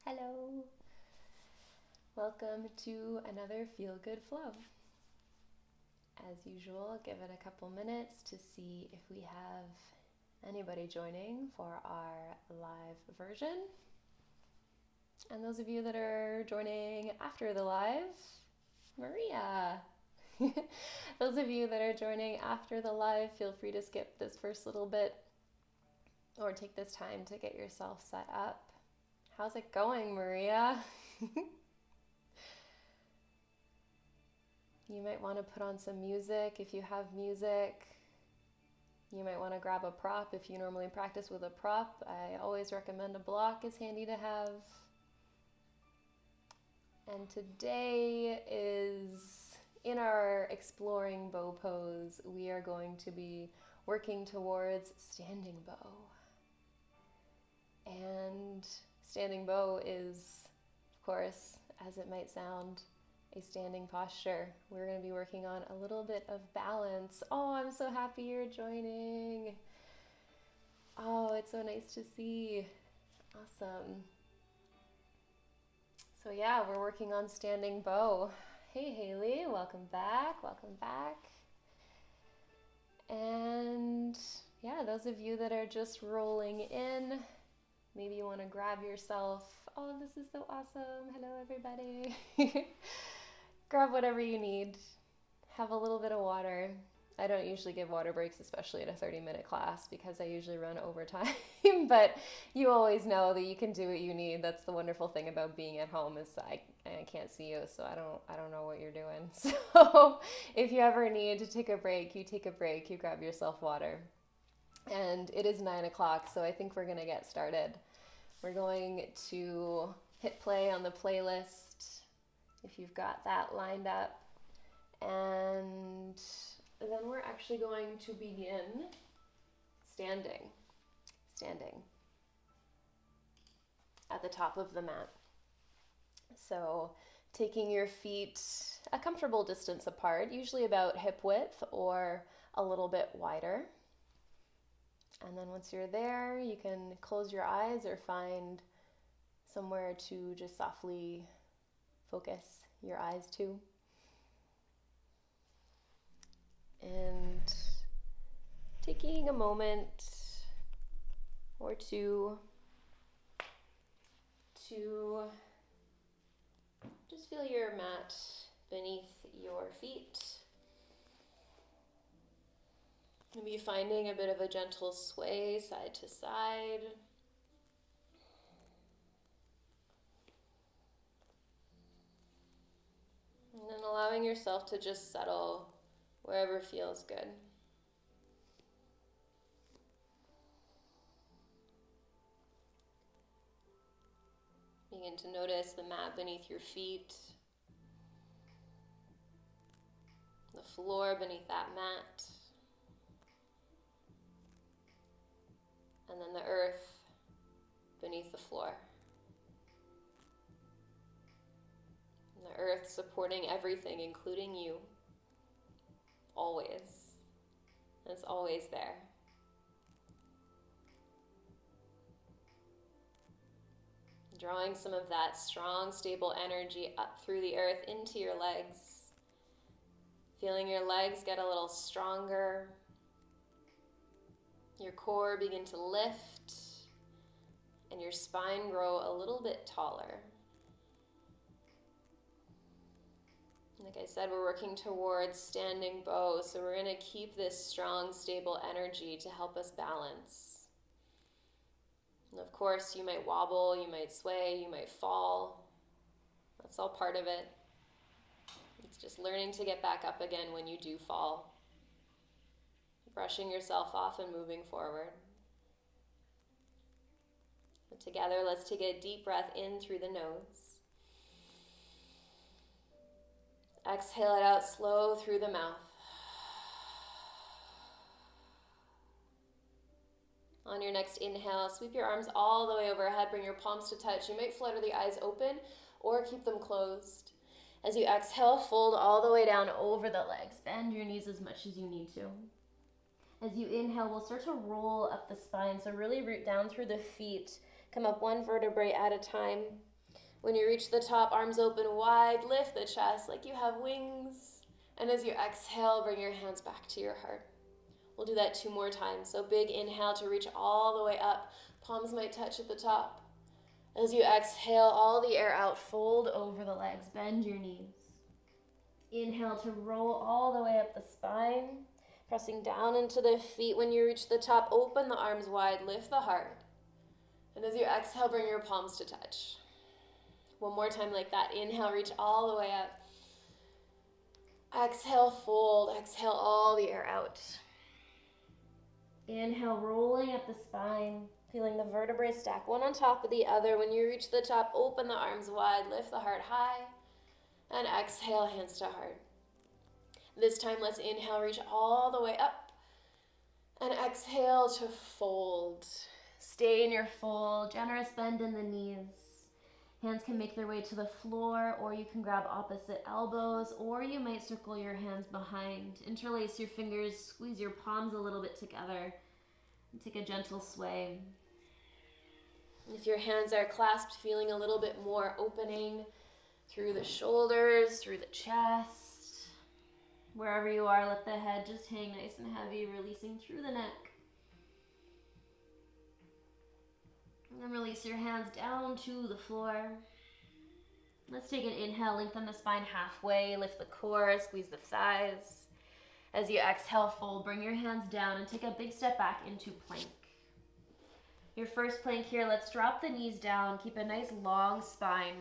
Hello. Welcome to another Feel Good Flow. As usual, give it a couple minutes to see if we have anybody joining for our live version. And those of you that are joining after the live, Maria. Those of you that are joining after the live, feel free to skip this first little bit or take this time to get yourself set up. How's it going, Maria? You might want to put on some music if you have music. You might want to grab a prop if you normally practice with a prop. I always recommend a block is handy to have. And today is, in our exploring bow pose, we are going to be working towards standing bow. And standing bow is, of course, as it might sound, a standing posture. We're going to be working on a little bit of balance. Oh, I'm so happy you're joining. Oh, it's so nice to see. Awesome. So yeah, we're working on standing bow. Hey, Haley, welcome back. Welcome back. And yeah, those of you that are just rolling in, maybe you want to grab yourself. Oh, this is so awesome. Hello, everybody. Grab whatever you need. Have a little bit of water. I don't usually give water breaks, especially in a 30-minute class, because I usually run overtime. But you always know that you can do what you need. That's the wonderful thing about being at home is I can't see you, so I don't know what you're doing. So if you ever need to take a break, you take a break. You grab yourself water. And it is 9 o'clock, so I think we're going to get started. We're going to hit play on the playlist if you've got that lined up. And then we're actually going to begin standing at the top of the mat. So taking your feet a comfortable distance apart, usually about hip width or a little bit wider. And then once you're there, you can close your eyes or find somewhere to just softly focus your eyes to. And taking a moment or two to just feel your mat beneath your feet. Maybe finding a bit of a gentle sway side to side. And then allowing yourself to just settle wherever feels good. Begin to notice the mat beneath your feet, the floor beneath that mat, and then the earth beneath the floor. And the earth supporting everything, including you, always. It's always there. Drawing some of that strong, stable energy up through the earth into your legs. Feeling your legs get a little stronger. Your core begin to lift and your spine grow a little bit taller. Like I said, we're working towards standing bow, so we're going to keep this strong, stable energy to help us balance. And of course, you might wobble, you might sway, you might fall. That's all part of it. It's just learning to get back up again when you do fall. Brushing yourself off and moving forward. And together, let's take a deep breath in through the nose. Exhale it out slow through the mouth. On your next inhale, sweep your arms all the way overhead, bring your palms to touch. You might flutter the eyes open or keep them closed. As you exhale, fold all the way down over the legs. Bend your knees as much as you need to. As you inhale, we'll start to roll up the spine. So really root down through the feet. Come up one vertebrae at a time. When you reach the top, arms open wide, lift the chest like you have wings. And as you exhale, bring your hands back to your heart. We'll do that 2 more times. So big inhale to reach all the way up. Palms might touch at the top. As you exhale, all the air out, fold over the legs, bend your knees. Inhale to roll all the way up the spine, pressing down into the feet. When you reach the top, open the arms wide, lift the heart. And as you exhale, bring your palms to touch. 1 more time like that. Inhale, reach all the way up. Exhale, fold. Exhale all the air out. Inhale, rolling up the spine, feeling the vertebrae stack one on top of the other. When you reach the top, open the arms wide, lift the heart high, and exhale, hands to heart. This time, let's inhale, reach all the way up, and exhale to fold. Stay in your fold, generous bend in the knees. Hands can make their way to the floor, or you can grab opposite elbows, or you might circle your hands behind. Interlace your fingers, squeeze your palms a little bit together, and take a gentle sway. If your hands are clasped, feeling a little bit more opening through the shoulders, through the chest. Wherever you are, let the head just hang nice and heavy, releasing through the neck. And then release your hands down to the floor. Let's take an inhale, lengthen the spine halfway, lift the core, squeeze the thighs. As you exhale, fold, bring your hands down and take a big step back into plank. Your first plank here, let's drop the knees down, keep a nice long spine.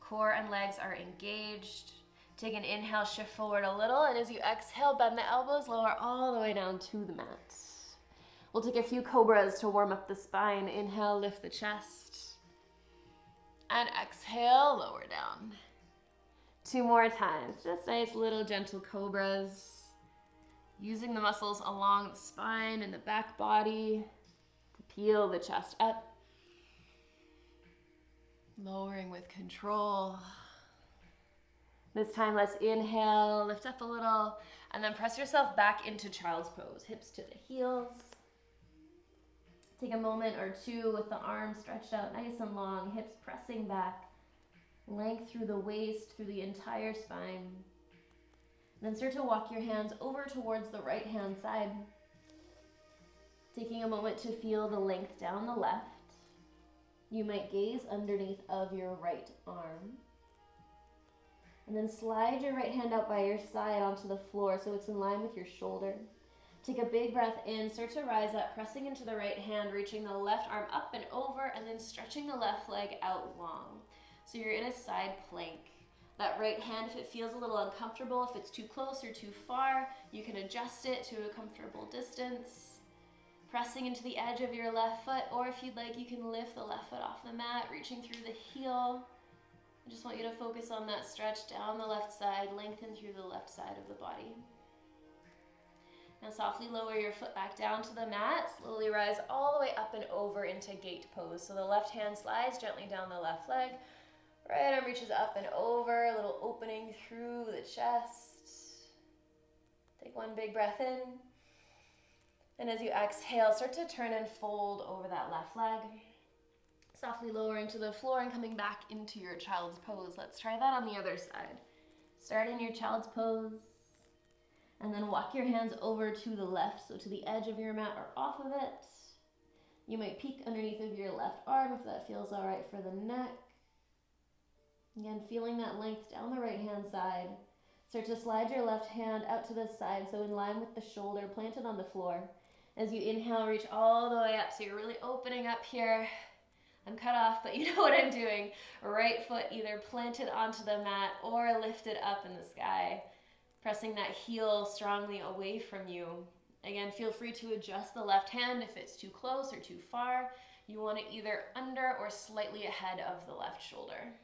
Core and legs are engaged. Take an inhale, shift forward a little, and as you exhale, bend the elbows, lower all the way down to the mat. We'll take a few cobras to warm up the spine. Inhale, lift the chest. And exhale, lower down. 2 more times. Just nice little gentle cobras. Using the muscles along the spine and the back body to peel the chest up. Lowering with control. This time, let's inhale, lift up a little, and then press yourself back into child's pose. Hips to the heels. Take a moment or 2 with the arms stretched out nice and long, hips pressing back, length through the waist, through the entire spine. And then start to walk your hands over towards the right hand side. Taking a moment to feel the length down the left. You might gaze underneath of your right arm. And then slide your right hand out by your side onto the floor so it's in line with your shoulder. Take a big breath in, start to rise up, pressing into the right hand, reaching the left arm up and over, and then stretching the left leg out long. So you're in a side plank. That right hand, if it feels a little uncomfortable, if it's too close or too far, you can adjust it to a comfortable distance. Pressing into the edge of your left foot, or if you'd like, you can lift the left foot off the mat, reaching through the heel. I just want you to focus on that stretch down the left side, lengthen through the left side of the body. Now softly lower your foot back down to the mat. Slowly rise all the way up and over into gate pose. So the left hand slides gently down the left leg. Right arm reaches up and over, a little opening through the chest. Take 1 big breath in. And as you exhale, start to turn and fold over that left leg. Softly lowering to the floor and coming back into your child's pose. Let's try that on the other side. Start in your child's pose. And then walk your hands over to the left, so to the edge of your mat or off of it. You might peek underneath of your left arm if that feels all right for the neck. Again, feeling that length down the right hand side. Start to slide your left hand out to the side, so in line with the shoulder, planted on the floor. As you inhale, reach all the way up, so you're really opening up here. I'm cut off, but you know what I'm doing. Right foot either planted onto the mat or lifted up in the sky. Pressing that heel strongly away from you. Again, feel free to adjust the left hand if it's too close or too far. You want it either under or slightly ahead of the left shoulder.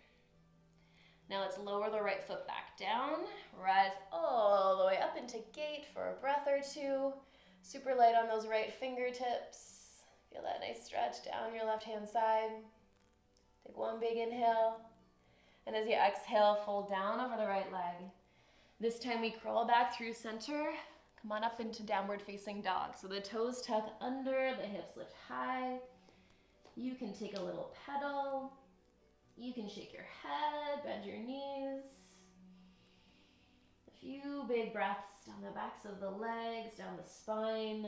Now let's lower the right foot back down. Rise all the way up into gate for a breath or 2. Super light on those right fingertips. Feel that nice stretch down your left hand side. Take 1 big inhale. And as you exhale, fold down over the right leg. This time we crawl back through center. Come on up into downward facing dog. So the toes tuck under, the hips lift high. You can take a little pedal. You can shake your head, bend your knees. A few big breaths down the backs of the legs, down the spine.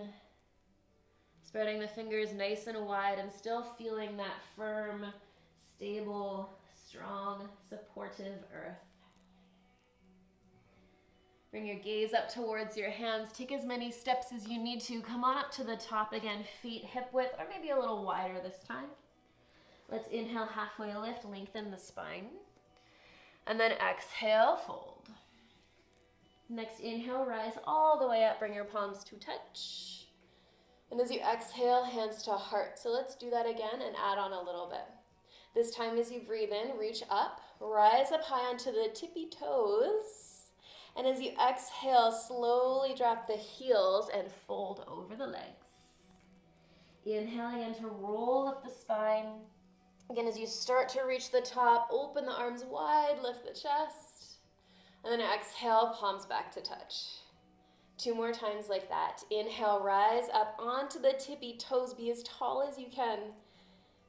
Spreading the fingers nice and wide and still feeling that firm, stable, strong, supportive earth. Bring your gaze up towards your hands. Take as many steps as you need to. Come on up to the top again, feet hip width, or maybe a little wider this time. Let's inhale, halfway lift, lengthen the spine. And then exhale, fold. Next inhale, rise all the way up, bring your palms to touch. And as you exhale, hands to heart. So let's do that again and add on a little bit. This time as you breathe in, reach up, rise up high onto the tippy toes. And as you exhale, slowly drop the heels and fold over the legs. Inhale again to roll up the spine. Again, as you start to reach the top, open the arms wide, lift the chest. And then exhale, palms back to touch. 2 more times like that. Inhale, rise up onto the tippy toes. Be as tall as you can.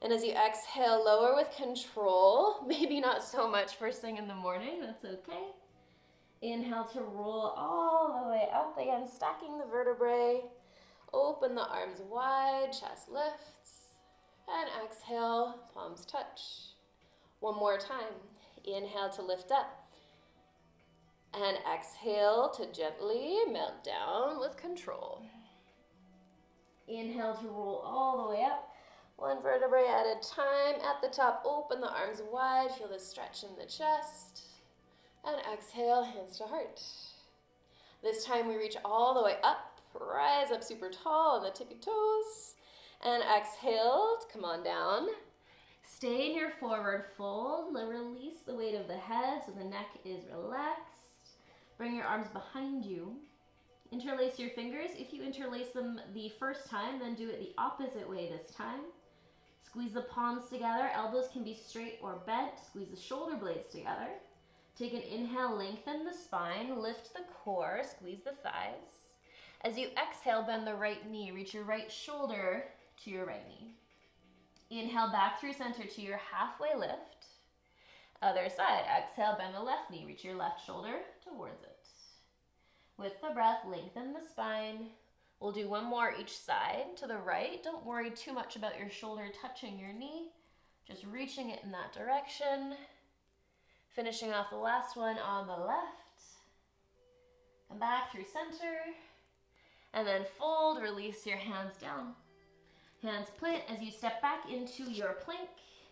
And as you exhale, lower with control. Maybe not so much first thing in the morning. That's okay. Inhale to roll all the way up. Again, stacking the vertebrae. Open the arms wide, chest lifts. And exhale, palms touch. 1 more time. Inhale to lift up. And exhale to gently melt down with control. Inhale to roll all the way up. 1 vertebrae at a time. At the top, open the arms wide. Feel the stretch in the chest. And exhale, hands to heart. This time we reach all the way up. Rise up super tall on the tippy toes. And exhale, come on down. Stay in your forward fold. Release the weight of the head so the neck is relaxed. Bring your arms behind you. Interlace your fingers. If you interlace them the first time, then do it the opposite way this time. Squeeze the palms together. Elbows can be straight or bent. Squeeze the shoulder blades together. Take an inhale, lengthen the spine, lift the core, squeeze the thighs. As you exhale, bend the right knee. Reach your right shoulder to your right knee. Inhale back through center to your halfway lift. Other side, exhale, bend the left knee. Reach your left shoulder towards it. With the breath, lengthen the spine. We'll do 1 more each side to the right. Don't worry too much about your shoulder touching your knee. Just reaching it in that direction. Finishing off the last one on the left. Come back through center. And then fold, release your hands down. Hands plant as you step back into your plank.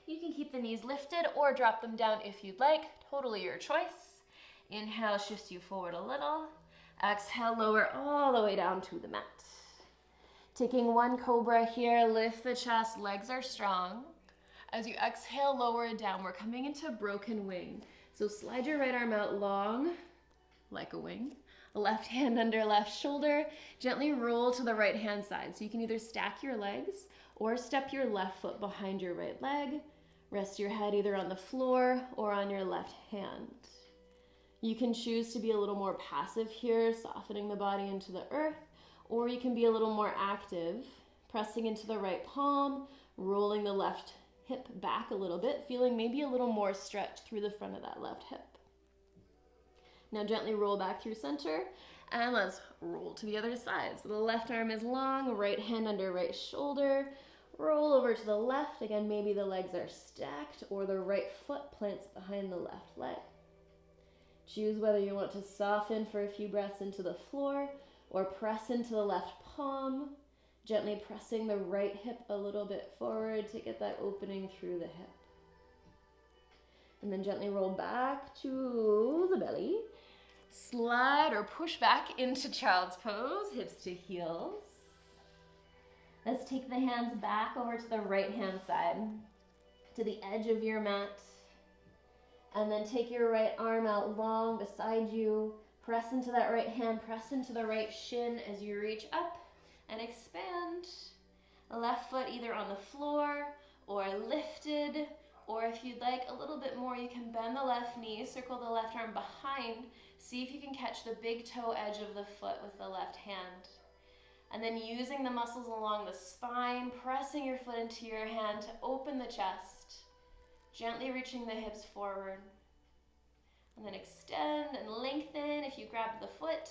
You can keep the knees lifted or drop them down if you'd like. Totally your choice. Inhale, shifts you forward a little. Exhale, lower all the way down to the mat. Taking 1 cobra here, lift the chest, legs are strong. As you exhale, lower it down. We're coming into broken wing. So slide your right arm out long, like a wing. Left hand under left shoulder. Gently roll to the right hand side. So you can either stack your legs or step your left foot behind your right leg. Rest your head either on the floor or on your left hand. You can choose to be a little more passive here, softening the body into the earth, or you can be a little more active, pressing into the right palm, rolling the left hip back a little bit, feeling maybe a little more stretch through the front of that left hip. Now gently roll back through center, and let's roll to the other side. So the left arm is long, right hand under right shoulder, roll over to the left. Again, maybe the legs are stacked or the right foot plants behind the left leg. Choose whether you want to soften for a few breaths into the floor or press into the left palm, gently pressing the right hip a little bit forward to get that opening through the hip. And then gently roll back to the belly. Slide or push back into child's pose, hips to heels. Let's take the hands back over to the right hand side, to the edge of your mat. And then take your right arm out long beside you. Press into that right hand, press into the right shin as you reach up and expand. Left foot either on the floor or lifted, or if you'd like a little bit more, you can bend the left knee, circle the left arm behind. See if you can catch the big toe edge of the foot with the left hand. And then using the muscles along the spine, pressing your foot into your hand to open the chest. Gently reaching the hips forward. And then extend and lengthen if you grab the foot.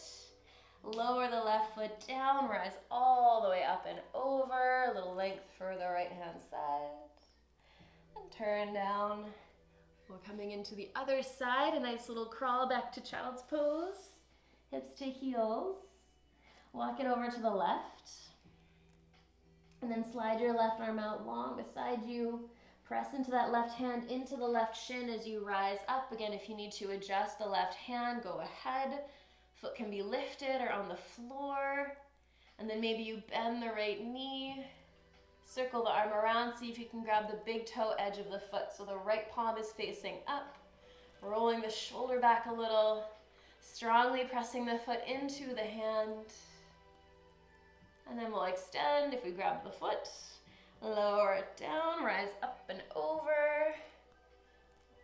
Lower the left foot down, rise all the way up and over. A little length for the right hand side. And turn down. We're coming into the other side, a nice little crawl back to child's pose. Hips to heels. Walk it over to the left. And then slide your left arm out long beside you. Press into that left hand, into the left shin as you rise up. Again, if you need to adjust the left hand, go ahead. Foot can be lifted or on the floor. And then maybe you bend the right knee. Circle the arm around, see if you can grab the big toe edge of the foot so the right palm is facing up. Rolling the shoulder back a little. Strongly pressing the foot into the hand. And then we'll extend if we grab the foot. Lower it down, rise up and over.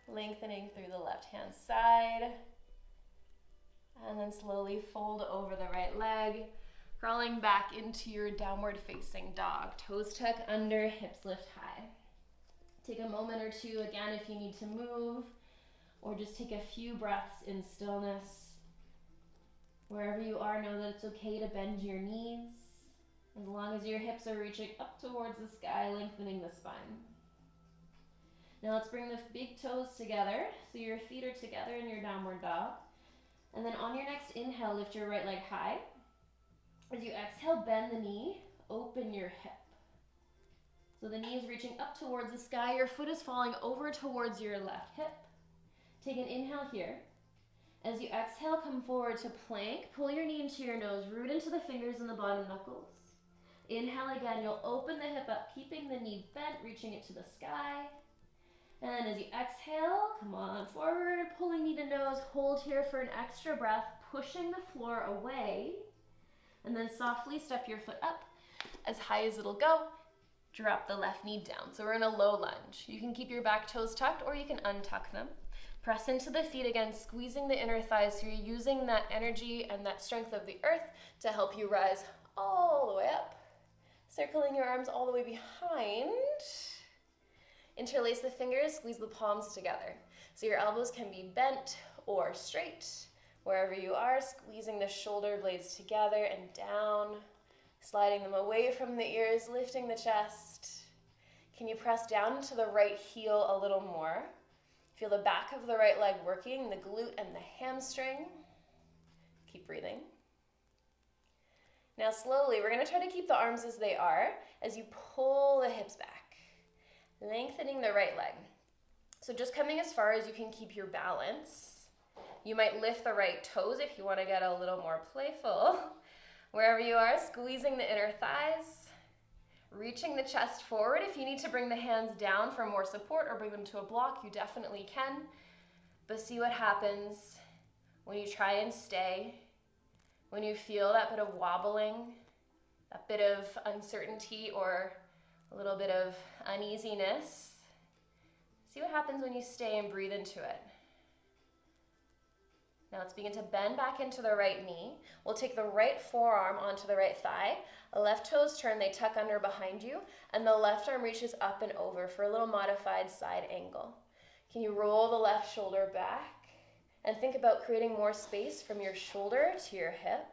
Lengthening through the left hand side. And then slowly fold over the right leg. Crawling back into your downward facing dog. Toes tuck under, hips lift high. Take a moment or two again if you need to move, or just take a few breaths in stillness. Wherever you are, know that it's okay to bend your knees, as long as your hips are reaching up towards the sky, lengthening the spine. Now let's bring the big toes together, so your feet are together in your downward dog. And then on your next inhale, lift your right leg high. As you exhale, bend the knee, open your hip. So the knee is reaching up towards the sky, your foot is falling over towards your left hip. Take an inhale here. As you exhale, come forward to plank, pull your knee into your nose, root into the fingers and the bottom knuckles. Inhale again, you'll open the hip up, keeping the knee bent, reaching it to the sky. And as you exhale, come on forward, pulling knee to nose, hold here for an extra breath, pushing the floor away. And then softly step your foot up as high as it'll go. Drop the left knee down. So we're in a low lunge. You can keep your back toes tucked or you can untuck them. Press into the feet again, squeezing the inner thighs. So you're using that energy and that strength of the earth to help you rise all the way up. Circling your arms all the way behind. Interlace the fingers, squeeze the palms together. So your elbows can be bent or straight. Wherever you are, squeezing the shoulder blades together and down, sliding them away from the ears, lifting the chest. Can you press down to the right heel a little more? Feel the back of the right leg working, the glute and the hamstring. Keep breathing. Now slowly, we're gonna try to keep the arms as they are as you pull the hips back, lengthening the right leg. So just coming as far as you can keep your balance. You might lift the right toes if you want to get a little more playful. Wherever you are, squeezing the inner thighs, reaching the chest forward. If you need to bring the hands down for more support or bring them to a block, you definitely can. But see what happens when you try and stay, when you feel that bit of wobbling, that bit of uncertainty or a little bit of uneasiness. See what happens when you stay and breathe into it. Now let's begin to bend back into the right knee. We'll take the right forearm onto the right thigh. The left toes turn, they tuck under behind you, and the left arm reaches up and over for a little modified side angle. Can you roll the left shoulder back and think about creating more space from your shoulder to your hip?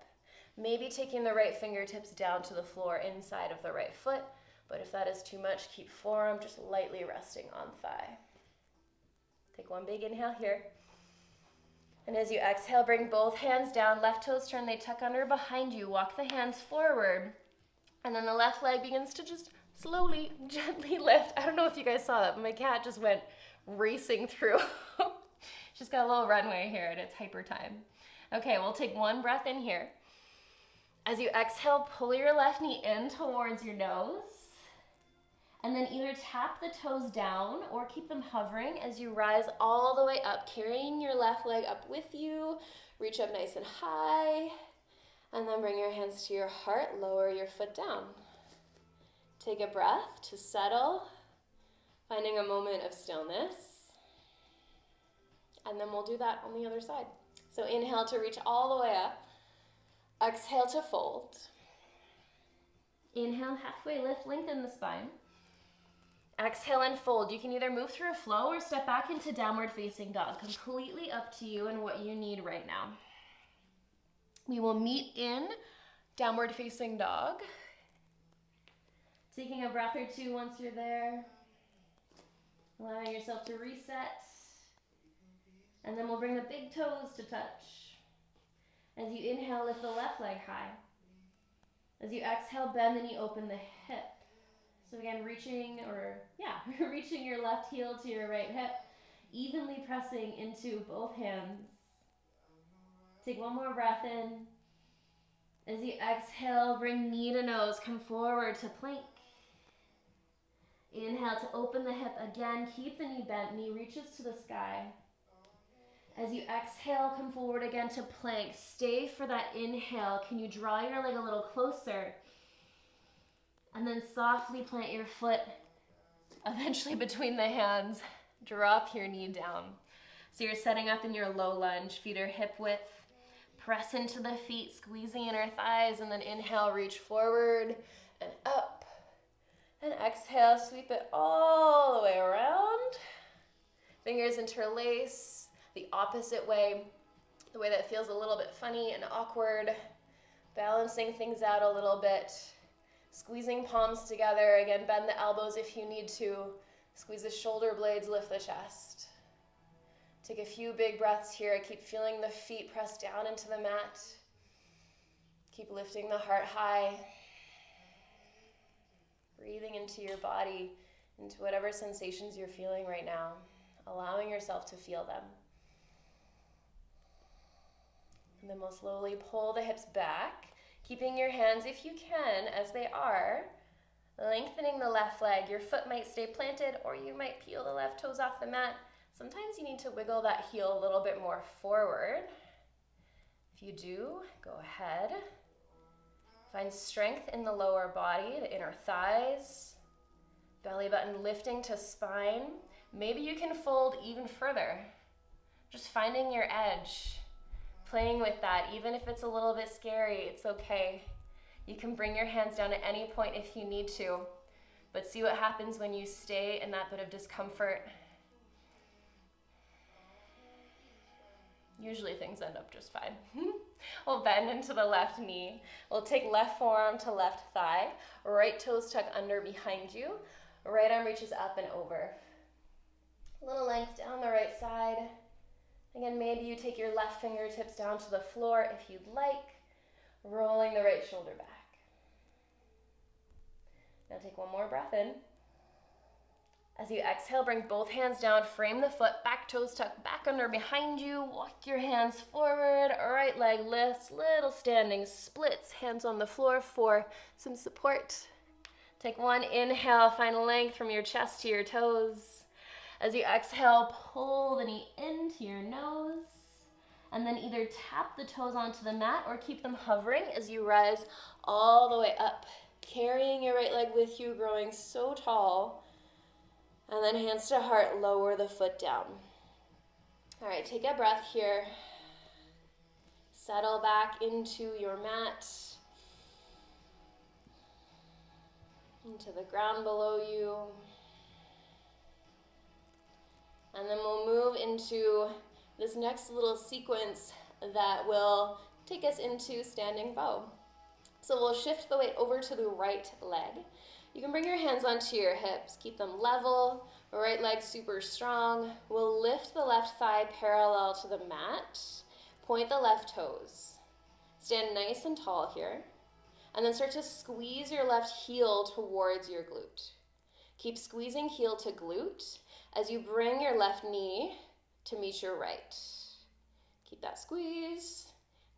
Maybe taking the right fingertips down to the floor inside of the right foot, but if that is too much, keep forearm just lightly resting on thigh. Take one big inhale here. And as you exhale, bring both hands down, left toes turn, they tuck under behind you. Walk the hands forward. And then the left leg begins to just slowly, gently lift. I don't know if you guys saw that, but my cat just went racing through. She's got a little runway here and it's hyper time. Okay, we'll take one breath in here. As you exhale, pull your left knee in towards your nose. And then either tap the toes down or keep them hovering as you rise all the way up, carrying your left leg up with you. Reach up nice and high. And then bring your hands to your heart, lower your foot down. Take a breath to settle, finding a moment of stillness. And then we'll do that on the other side. So inhale to reach all the way up. Exhale to fold. Inhale, halfway lift, lengthen the spine. Exhale and fold. You can either move through a flow or step back into downward facing dog. Completely up to you and what you need right now. We will meet in downward facing dog. Taking a breath or two once you're there. Allowing yourself to reset. And then we'll bring the big toes to touch. As you inhale, lift the left leg high. As you exhale, bend and you open the hip. So again, reaching your left heel to your right hip, evenly pressing into both hands. Take one more breath in. As you exhale, bring knee to nose, come forward to plank. Inhale to open the hip again, keep the knee bent, knee reaches to the sky. As you exhale, come forward again to plank. Stay for that inhale. Can you draw your leg a little closer? And then softly plant your foot eventually between the hands. Drop your knee down. So you're setting up in your low lunge. Feet are hip width. Press into the feet, squeezing inner thighs, and then inhale, reach forward and up. And exhale, sweep it all the way around. Fingers interlace the opposite way, the way that feels a little bit funny and awkward. Balancing things out a little bit. Squeezing palms together. Again, bend the elbows if you need to. Squeeze the shoulder blades, lift the chest. Take a few big breaths here. Keep feeling the feet press down into the mat. Keep lifting the heart high. Breathing into your body, into whatever sensations you're feeling right now. Allowing yourself to feel them. And then we'll slowly pull the hips back. Keeping your hands, if you can, as they are, lengthening the left leg. Your foot might stay planted, or you might peel the left toes off the mat. Sometimes you need to wiggle that heel a little bit more forward. If you do, go ahead. Find strength in the lower body, the inner thighs, belly button lifting to spine. Maybe you can fold even further. Just finding your edge. Playing with that, even if it's a little bit scary, it's okay. You can bring your hands down at any point if you need to, but see what happens when you stay in that bit of discomfort. Usually things end up just fine. We'll bend into the left knee. We'll take left forearm to left thigh, right toes tuck under behind you, right arm reaches up and over. A little length down the right side. Again, maybe you take your left fingertips down to the floor if you'd like, rolling the right shoulder back. Now take one more breath in. As you exhale, bring both hands down, frame the foot, back toes tucked back under behind you, walk your hands forward, right leg lifts, little standing splits, hands on the floor for some support. Take one inhale, find length from your chest to your toes. As you exhale, pull the knee into your nose, and then either tap the toes onto the mat or keep them hovering as you rise all the way up, carrying your right leg with you, growing so tall. And then hands to heart, lower the foot down. All right, take a breath here. Settle back into your mat, into the ground below you. And then we'll move into this next little sequence that will take us into standing bow. So we'll shift the weight over to the right leg. You can bring your hands onto your hips, keep them level, right leg super strong. We'll lift the left thigh parallel to the mat, point the left toes. Stand nice and tall here, and then start to squeeze your left heel towards your glute. Keep squeezing heel to glute as you bring your left knee to meet your right. Keep that squeeze.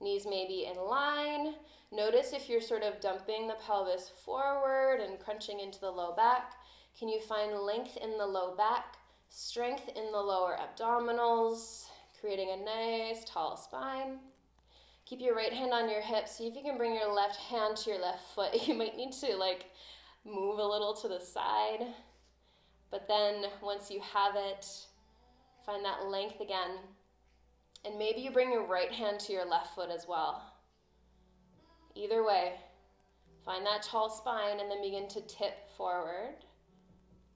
Knees may be in line. Notice if you're sort of dumping the pelvis forward and crunching into the low back. Can you find length in the low back, strength in the lower abdominals, creating a nice tall spine? Keep your right hand on your hip. See if you can bring your left hand to your left foot. You might need to move a little to the side. But then once you have it, find that length again. And maybe you bring your right hand to your left foot as well. Either way, find that tall spine and then begin to tip forward.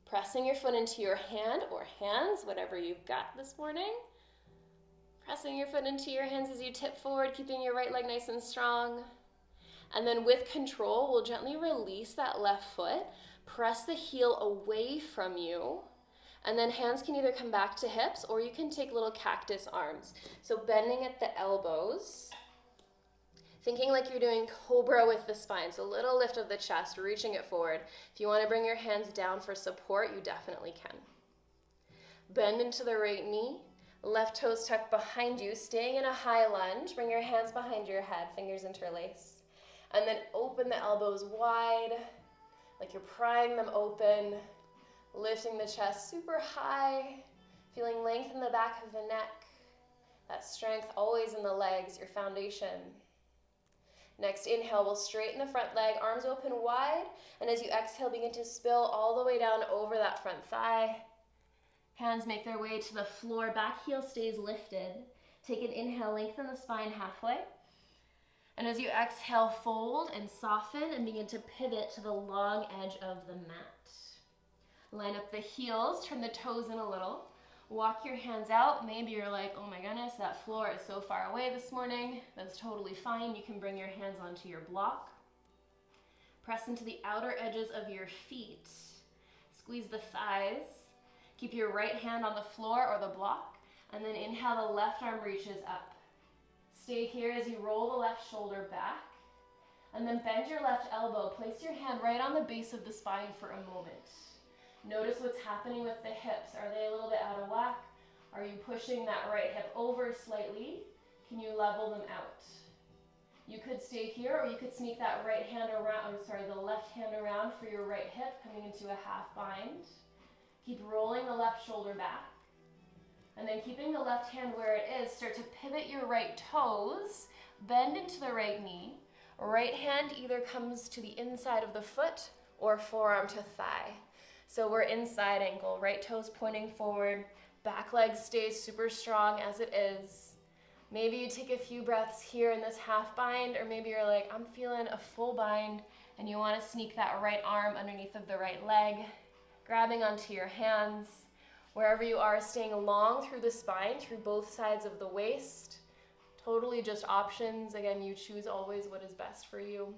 Pressing your foot into your hand or hands, whatever you've got this morning. Pressing your foot into your hands as you tip forward, keeping your right leg nice and strong. And then with control, we'll gently release that left foot. Press the heel away from you. And then hands can either come back to hips or you can take little cactus arms. So bending at the elbows. Thinking like you're doing cobra with the spine. So a little lift of the chest, reaching it forward. If you want to bring your hands down for support, you definitely can. Bend into the right knee. Left toes tucked behind you, staying in a high lunge. Bring your hands behind your head, fingers interlace. And then open the elbows wide, like you're prying them open. Lifting the chest super high, feeling length in the back of the neck. That strength always in the legs, your foundation. Next inhale, we'll straighten the front leg, arms open wide, and as you exhale, begin to spill all the way down over that front thigh. Hands make their way to the floor, back heel stays lifted. Take an inhale, lengthen the spine halfway. And as you exhale, fold and soften and begin to pivot to the long edge of the mat. Line up the heels, turn the toes in a little. Walk your hands out. Maybe you're like, oh my goodness, that floor is so far away this morning. That's totally fine. You can bring your hands onto your block. Press into the outer edges of your feet. Squeeze the thighs. Keep your right hand on the floor or the block. And then inhale, the left arm reaches up. Stay here as you roll the left shoulder back. And then bend your left elbow. Place your hand right on the base of the spine for a moment. Notice what's happening with the hips. Are they a little bit out of whack? Are you pushing that right hip over slightly? Can you level them out? You could stay here or you could sneak that right hand around, the left hand around for your right hip, coming into a half bind. Keep rolling the left shoulder back. And then keeping the left hand where it is, start to pivot your right toes, bend into the right knee. Right hand either comes to the inside of the foot or forearm to thigh. So we're inside ankle, right toes pointing forward, back leg stays super strong as it is. Maybe you take a few breaths here in this half bind, or maybe you're like, I'm feeling a full bind, and you want to sneak that right arm underneath of the right leg, grabbing onto your hands. Wherever you are, staying long through the spine, through both sides of the waist. Totally just options. Again, you choose always what is best for you.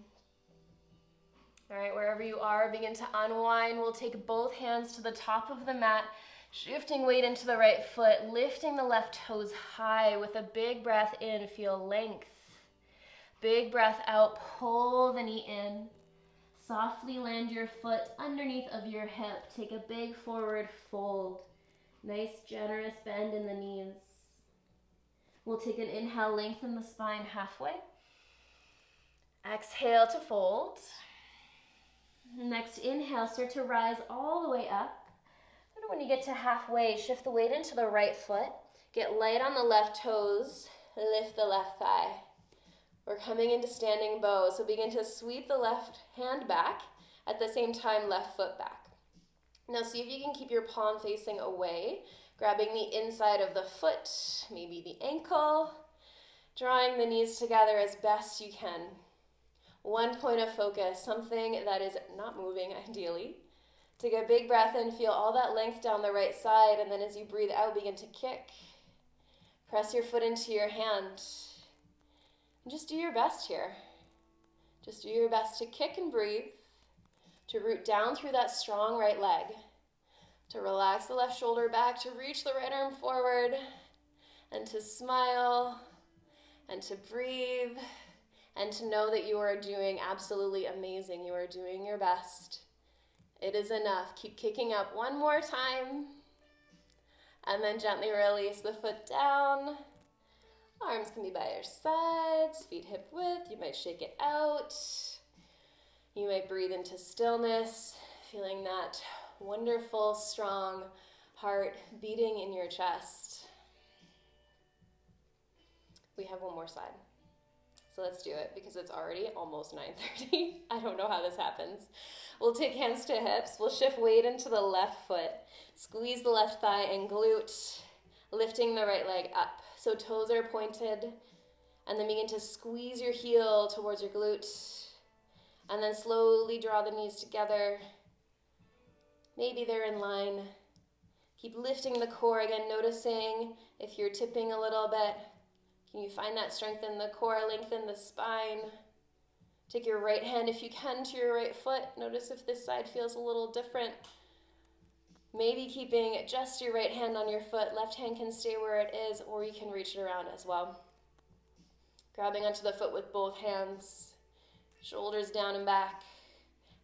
All right, wherever you are, begin to unwind. We'll take both hands to the top of the mat, shifting weight into the right foot, lifting the left toes high with a big breath in, feel length. Big breath out, pull the knee in. Softly land your foot underneath of your hip. Take a big forward fold. Nice, generous bend in the knees. We'll take an inhale, lengthen the spine halfway. Exhale to fold. Next inhale, start to rise all the way up. And when you get to halfway, shift the weight into the right foot. Get light on the left toes. Lift the left thigh. We're coming into standing bow, so begin to sweep the left hand back. At the same time, left foot back. Now see if you can keep your palm facing away, grabbing the inside of the foot, maybe the ankle, drawing the knees together as best you can. One point of focus, something that is not moving ideally. Take a big breath in, feel all that length down the right side, and then as you breathe out, begin to kick. Press your foot into your hand. And just do your best here. Just do your best to kick and breathe, to root down through that strong right leg, to relax the left shoulder back, to reach the right arm forward, and to smile, and to breathe, and to know that you are doing absolutely amazing. You are doing your best. It is enough. Keep kicking up one more time, and then gently release the foot down. Arms can be by your sides, feet hip width. You might shake it out. You might breathe into stillness, feeling that wonderful, strong heart beating in your chest. We have one more side. So let's do it because it's already almost 9:30. I don't know how this happens. We'll take hands to hips. We'll shift weight into the left foot. Squeeze the left thigh and glute, lifting the right leg up. So toes are pointed, and then begin to squeeze your heel towards your glute, and then slowly draw the knees together. Maybe they're in line. Keep lifting the core again, noticing if you're tipping a little bit. Can you find that strength in the core, lengthen the spine? Take your right hand, if you can, to your right foot. Notice if this side feels a little different. Maybe keeping just your right hand on your foot. Left hand can stay where it is, or you can reach it around as well. Grabbing onto the foot with both hands. Shoulders down and back.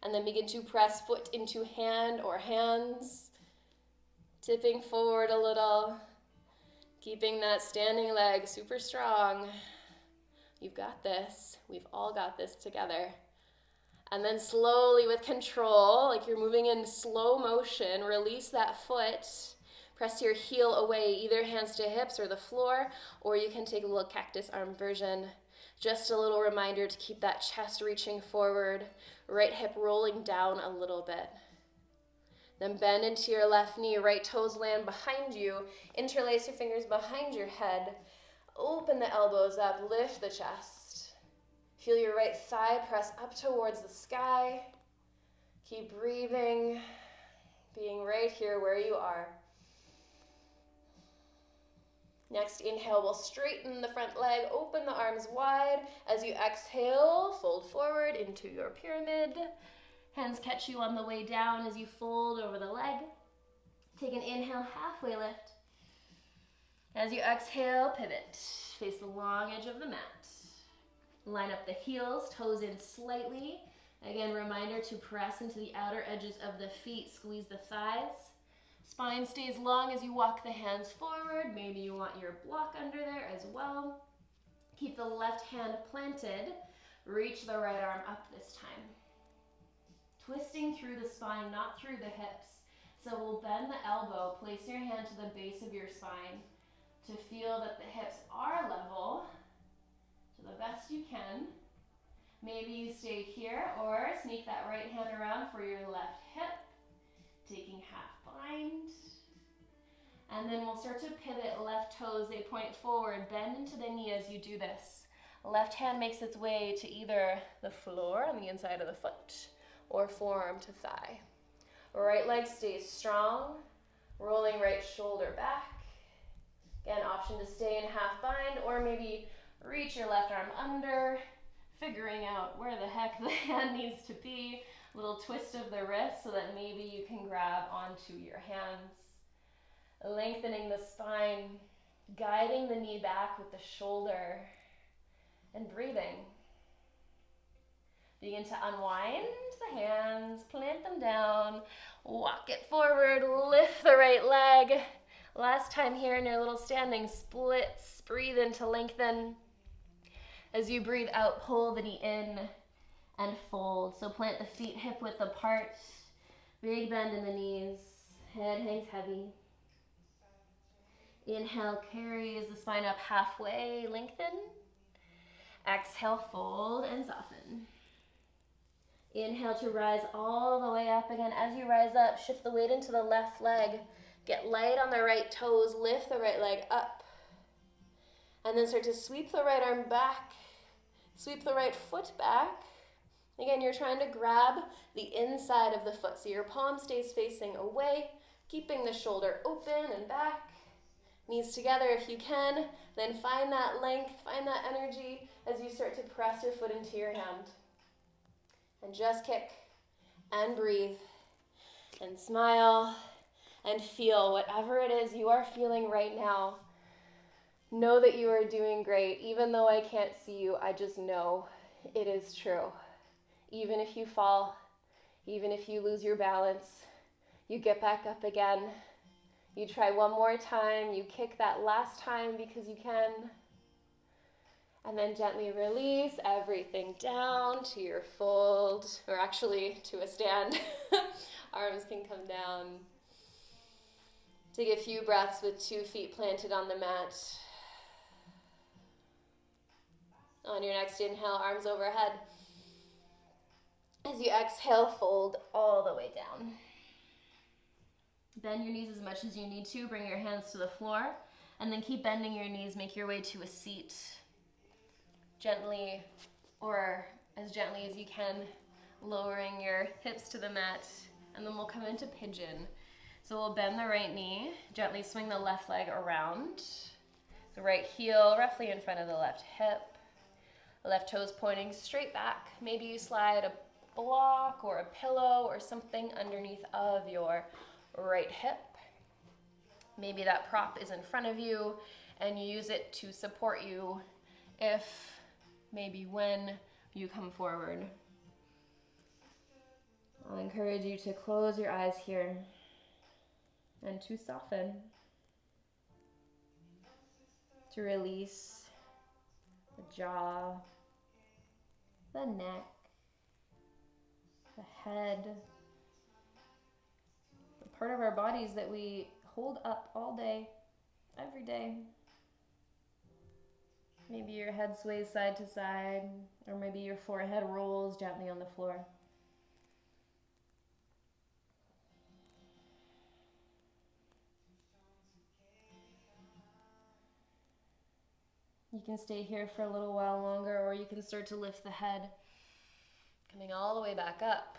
And then begin to press foot into hand or hands. Tipping forward a little. Keeping that standing leg super strong. You've got this. We've all got this together. And then slowly with control, like you're moving in slow motion, release that foot. Press your heel away, either hands to hips or the floor, or you can take a little cactus arm version. Just a little reminder to keep that chest reaching forward, right hip rolling down a little bit. Then bend into your left knee, right toes land behind you, interlace your fingers behind your head, open the elbows up, lift the chest. Feel your right thigh press up towards the sky. Keep breathing, being right here where you are. Next inhale, we'll straighten the front leg, open the arms wide. As you exhale, fold forward into your pyramid. Hands catch you on the way down as you fold over the leg. Take an inhale, halfway lift. As you exhale, pivot. Face the long edge of the mat. Line up the heels, toes in slightly. Again, reminder to press into the outer edges of the feet, squeeze the thighs. Spine stays long as you walk the hands forward. Maybe you want your block under there as well. Keep the left hand planted. Reach the right arm up this time. Twisting through the spine, not through the hips. So we'll bend the elbow, place your hand to the base of your spine to feel that the hips are level to the best you can. Maybe you stay here or sneak that right hand around for your left hip, taking half bind. And then we'll start to pivot, left toes, they point forward, bend into the knee as you do this. Left hand makes its way to either the floor on the inside of the foot or forearm to thigh. Right leg stays strong, rolling right shoulder back. Again, option to stay in half bind or maybe reach your left arm under, figuring out where the heck the hand needs to be. A little twist of the wrist so that maybe you can grab onto your hands. Lengthening the spine, guiding the knee back with the shoulder, and breathing. Begin to unwind the hands, plant them down, walk it forward, lift the right leg. Last time here in your little standing splits, breathe in to lengthen. As you breathe out, pull the knee in and fold. So plant the feet hip width apart, big bend in the knees, head hangs heavy. Inhale, carries the spine up halfway, lengthen. Exhale, fold and soften. Inhale to rise all the way up again. As you rise up, shift the weight into the left leg. Get light on the right toes, lift the right leg up. And then start to sweep the right arm back, sweep the right foot back. Again, you're trying to grab the inside of the foot, so your palm stays facing away, keeping the shoulder open and back. Knees together if you can, then find that length, find that energy as you start to press your foot into your hand. And just kick and breathe and smile and feel whatever it is you are feeling right now. Know that you are doing great. Even though I can't see you, I just know it is true. Even if you fall, even if you lose your balance, you get back up again. You try one more time, you kick that last time because you can. And then gently release everything down to your fold, or actually to a stand. Arms can come down. Take a few breaths with 2 feet planted on the mat. On your next inhale, arms overhead. As you exhale, fold all the way down. Bend your knees as much as you need to. Bring your hands to the floor. And then keep bending your knees. Make your way to a seat. Gently, or as gently as you can, lowering your hips to the mat and then we'll come into pigeon. So we'll bend the right knee, gently swing the left leg around. The right heel roughly in front of the left hip. Left toes pointing straight back. Maybe you slide a block or a pillow or something underneath of your right hip. Maybe that prop is in front of you and you use it to support you if, maybe when you come forward. I'll encourage you to close your eyes here and to soften, to release the jaw, the neck, the head, the part of our bodies that we hold up all day, every day. Maybe your head sways side to side, or maybe your forehead rolls gently on the floor. You can stay here for a little while longer, or you can start to lift the head, coming all the way back up.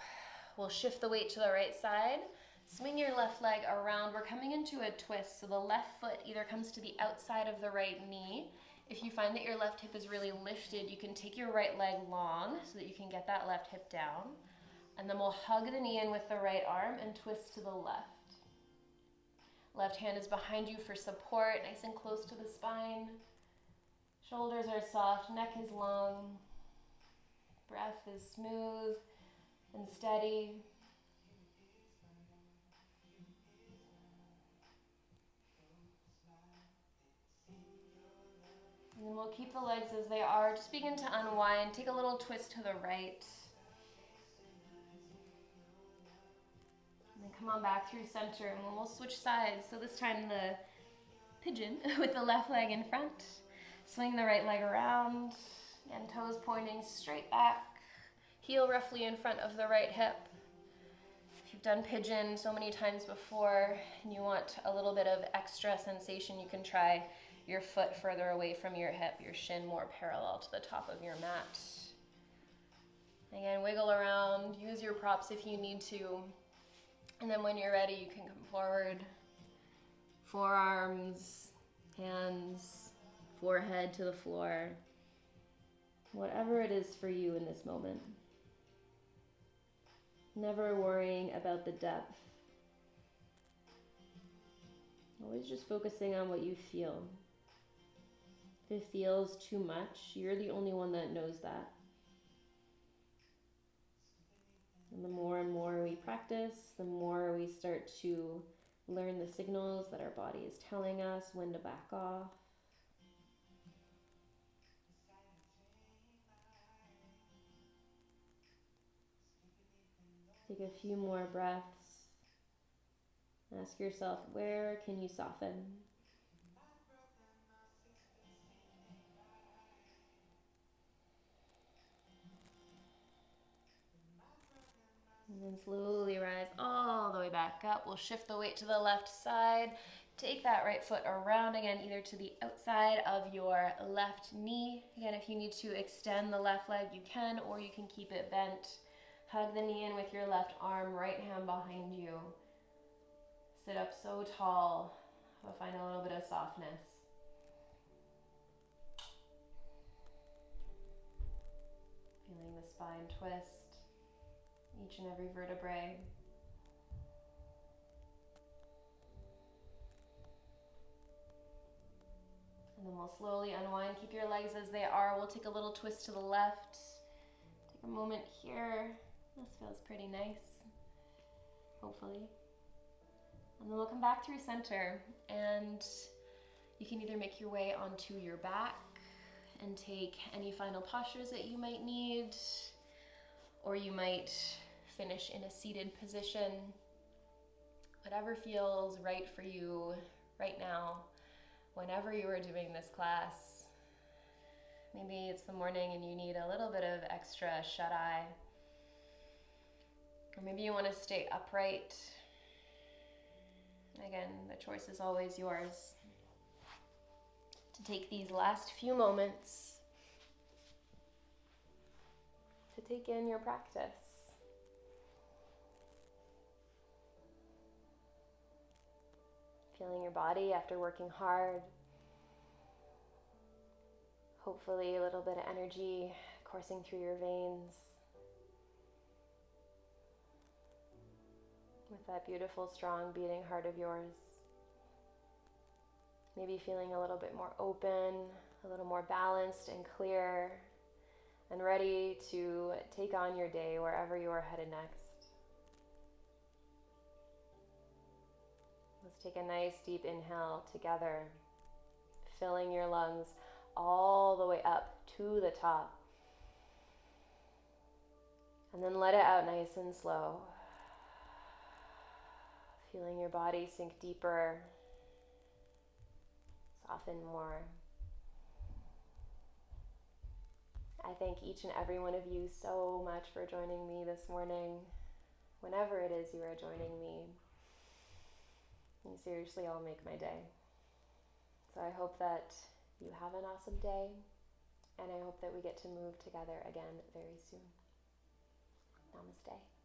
We'll shift the weight to the right side. Swing your left leg around. We're coming into a twist, so the left foot either comes to the outside of the right knee. If you find that your left hip is really lifted, you can take your right leg long so that you can get that left hip down. And then we'll hug the knee in with the right arm and twist to the left. Left hand is behind you for support, nice and close to the spine. Shoulders are soft, neck is long. Breath is smooth and steady. And then we'll keep the legs as they are. Just begin to unwind. Take a little twist to the right. And then come on back through center, and we'll switch sides. So this time the pigeon with the left leg in front. Swing the right leg around, and toes pointing straight back. Heel roughly in front of the right hip. If you've done pigeon so many times before and you want a little bit of extra sensation, you can try your foot further away from your hip, your shin more parallel to the top of your mat. Again, wiggle around, use your props if you need to. And then when you're ready, you can come forward. Forearms, hands, forehead to the floor. Whatever it is for you in this moment. Never worrying about the depth. Always just focusing on what you feel. If it feels too much, you're the only one that knows that. And the more and more we practice, the more we start to learn the signals that our body is telling us when to back off. Take a few more breaths. Ask yourself, where can you soften? And then slowly rise all the way back up. We'll shift the weight to the left side. Take that right foot around again, either to the outside of your left knee. Again, if you need to extend the left leg, you can, or you can keep it bent. Hug the knee in with your left arm, right hand behind you. Sit up so tall. We'll find a little bit of softness. Feeling the spine twist, each and every vertebrae. And then we'll slowly unwind. Keep your legs as they are. We'll take a little twist to the left. Take a moment here. This feels pretty nice, hopefully. And then we'll come back through center, and you can either make your way onto your back and take any final postures that you might need, or you might finish in a seated position. Whatever feels right for you right now, whenever you are doing this class. Maybe it's the morning and you need a little bit of extra shut-eye. Or maybe you want to stay upright. Again, the choice is always yours. To take these last few moments to take in your practice. Feeling your body after working hard. Hopefully a little bit of energy coursing through your veins. With that beautiful, strong beating heart of yours. Maybe feeling a little bit more open, a little more balanced and clear, and ready to take on your day wherever you are headed next. Let's take a nice deep inhale together, filling your lungs all the way up to the top. And then let it out nice and slow. Feeling your body sink deeper, soften more. I thank each and every one of you so much for joining me this morning, whenever it is you are joining me. You seriously all make my day. So I hope that you have an awesome day, and I hope that we get to move together again very soon. Namaste.